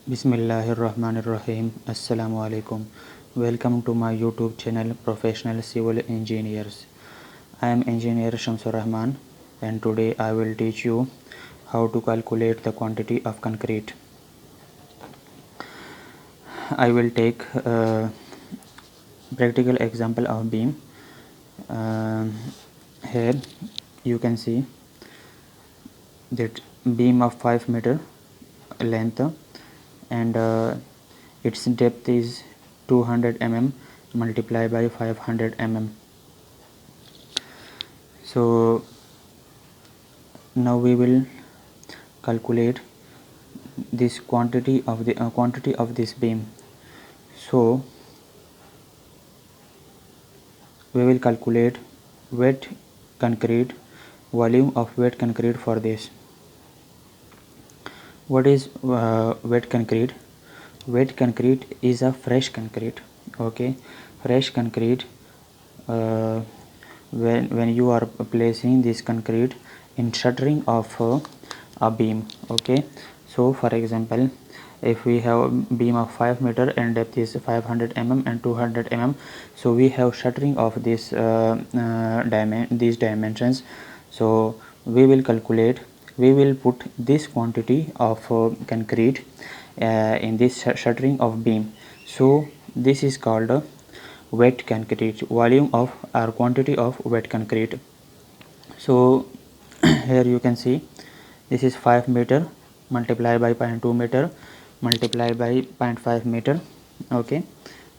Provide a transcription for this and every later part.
Bismillahirrahmanirrahim. Assalamu alaikum. Welcome to my YouTube channel Professional Civil Engineers. I am Engineer Shamsur Rahman and today I will teach you how to calculate the quantity of concrete. I will take a practical example of beam. Here you can see that beam of 5 meter length and its depth is 200 mm multiplied by 500 mm. So now we will calculate this quantity of this beam. So we will calculate wet concrete volume of wet concrete for this. What is wet concrete? Wet concrete is a fresh concrete. Okay, fresh concrete. When you are placing this concrete in shuttering of a beam. Okay, so for example, if we have beam of 5 meter and depth is 500 mm and 200 mm, so we have shuttering of this these dimensions. So we will calculate, we will put this quantity of concrete in this shuttering of beam. So this is called wet concrete, volume of or quantity of wet concrete. So here you can see this is 5 meter multiplied by 0.2 meter multiplied by 0.5 meter. Okay,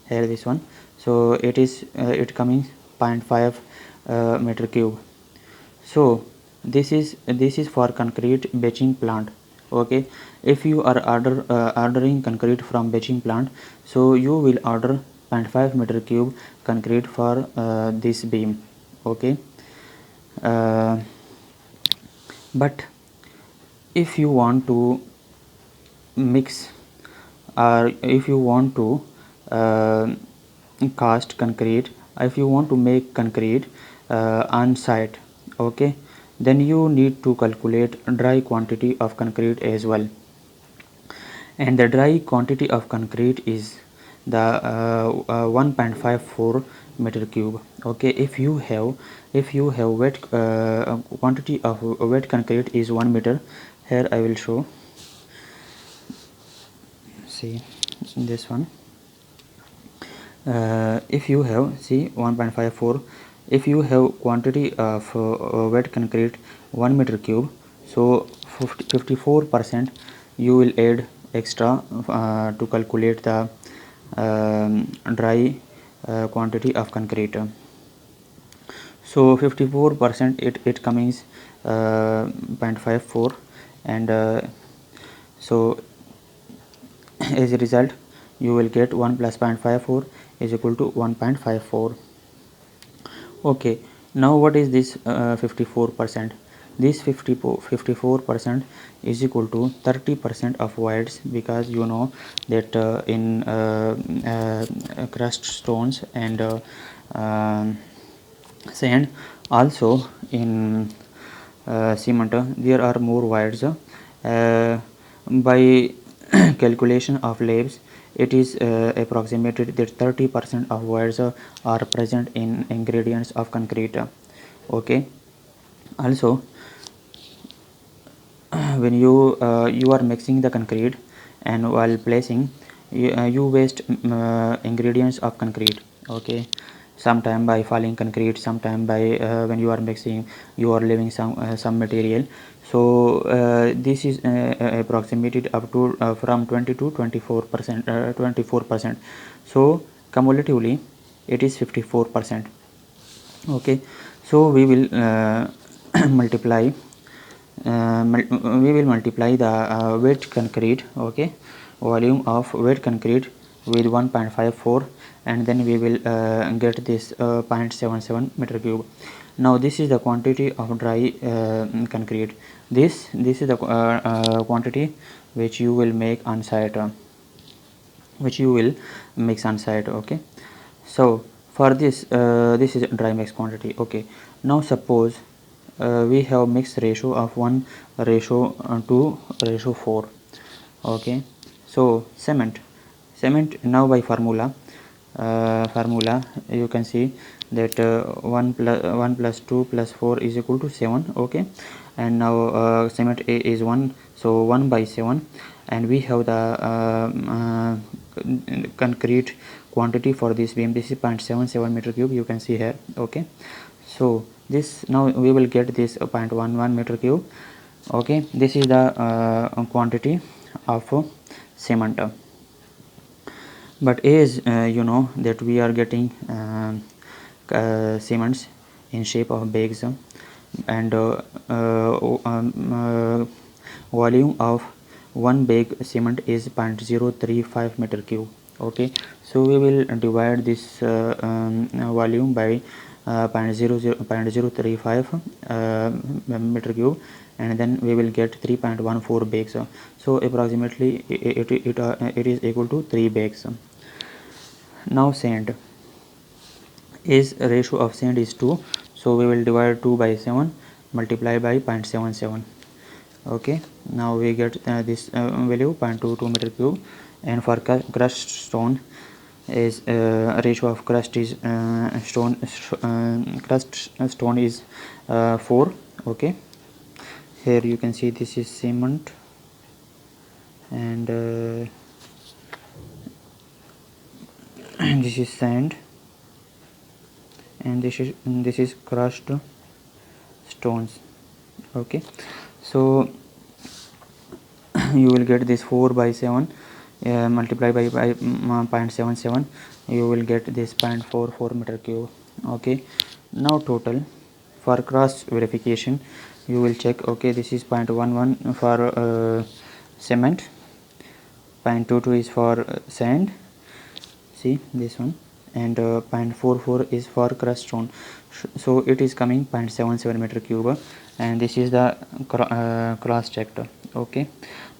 here this one, so it coming 0.5 meter cube. So this is for concrete batching plant. Okay, if you are ordering concrete from batching plant, so you will order 0.5 meter cube concrete for this beam. Okay, uh, but if you want to mix or if you want to uh, cast concrete, if you want to make concrete on site, okay, then you need to calculate dry quantity of concrete as well. And the dry quantity of concrete is the 1.54 meter cube. Okay, if you have wet quantity of wet concrete is 1 meter. Here I will show, see this one. If you have, see, 1.54, if you have quantity of wet concrete 1 meter cube, so 54% you will add extra to calculate the dry quantity of concrete. So 54% it comes 0.54 and so as a result you will get 1 plus 0.54 is equal to 1.54. Okay, now what is this 54%? This 54% is equal to 30% of voids, because you know that in crust stones and sand, also in cement there are more voids. By calculation of labs, it is approximated that 30% of voids are present in ingredients of concrete. Okay, also when you are mixing the concrete and while placing, you waste ingredients of concrete. Okay, sometime by falling concrete, sometime by when you are mixing you are leaving some material. So this is approximated up to from 20 to 24%, 24%. So cumulatively it is 54%. Okay, so we will multiply we will multiply the wet concrete, okay, volume of wet concrete with 1.54, and then we will get this 0.77 meter cube. Now this is the quantity of dry concrete. This is the quantity which you will make on site, which you will mix on site. Okay, so for this this is dry mix quantity. Okay, now suppose we have mixed ratio of 1:4. Okay, So cement now by formula you can see that 1 plus 2 plus 4 is equal to 7. Okay, and now cement A is 1, so 1 by 7, and we have the concrete quantity for this beam. This is 0.77 meter cube, you can see here. Okay, so this now we will get this 0.11 meter cube. Okay, this is the quantity of cement. But as you know that we are getting cements in shape of bags, and volume of one bag cement is 0.035 meter cube. Okay, so we will divide this volume by 0.035 meter cube, and then we will get 3.14 bags. So approximately it is equal to 3 bags. Now sand, is ratio of sand is 2, so we will divide 2 by 7 multiply by 0.77. Okay, now we get this value 0.22 meter cube. And for crushed stone, is ratio of crushed stone is 4. Okay, here you can see this is cement, and this is sand, and this is crushed stones. Okay, so you will get this 4 by 7 multiply by 0.77, you will get this 0.44 meter cube. Okay, now total for cross verification you will check. Okay, this is 0.11 for cement, 0.22 is for sand, see this one, and 0.44 is for crushed stone. So it is coming 0.77 meter cube, and this is the cross checked. Okay,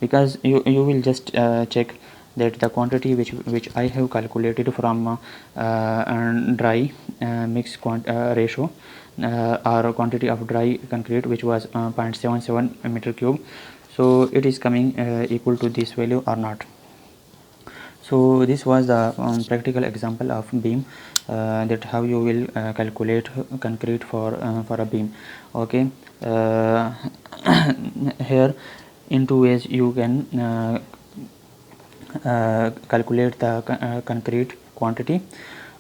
because you will just check that the quantity which I have calculated from dry mix ratio or quantity of dry concrete, which was 0.77 meter cube, so it is coming equal to this value or not. So this was the practical example of beam, that how you will calculate concrete for a beam. Okay, here in two ways you can calculate the concrete quantity.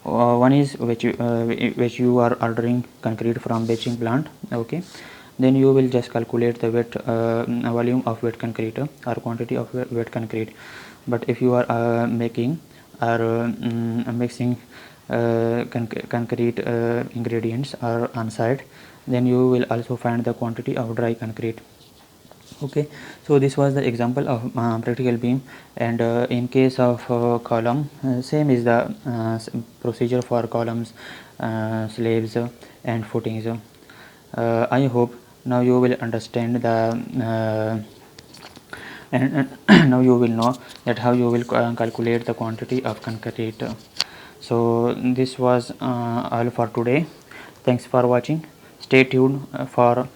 One is which you are ordering concrete from batching plant. Okay, then you will just calculate the wet volume of wet concrete or quantity of wet concrete. But if you are making or mixing concrete ingredients are on site, then you will also find the quantity of dry concrete. Okay, so this was the example of practical beam. And in case of column, same is the procedure for columns, slabs and footings. I hope now you will understand the and now you will know that how you will calculate the quantity of concrete. So this was all for today. Thanks for watching. Stay tuned for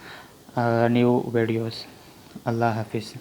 new videos. Allah Hafiz.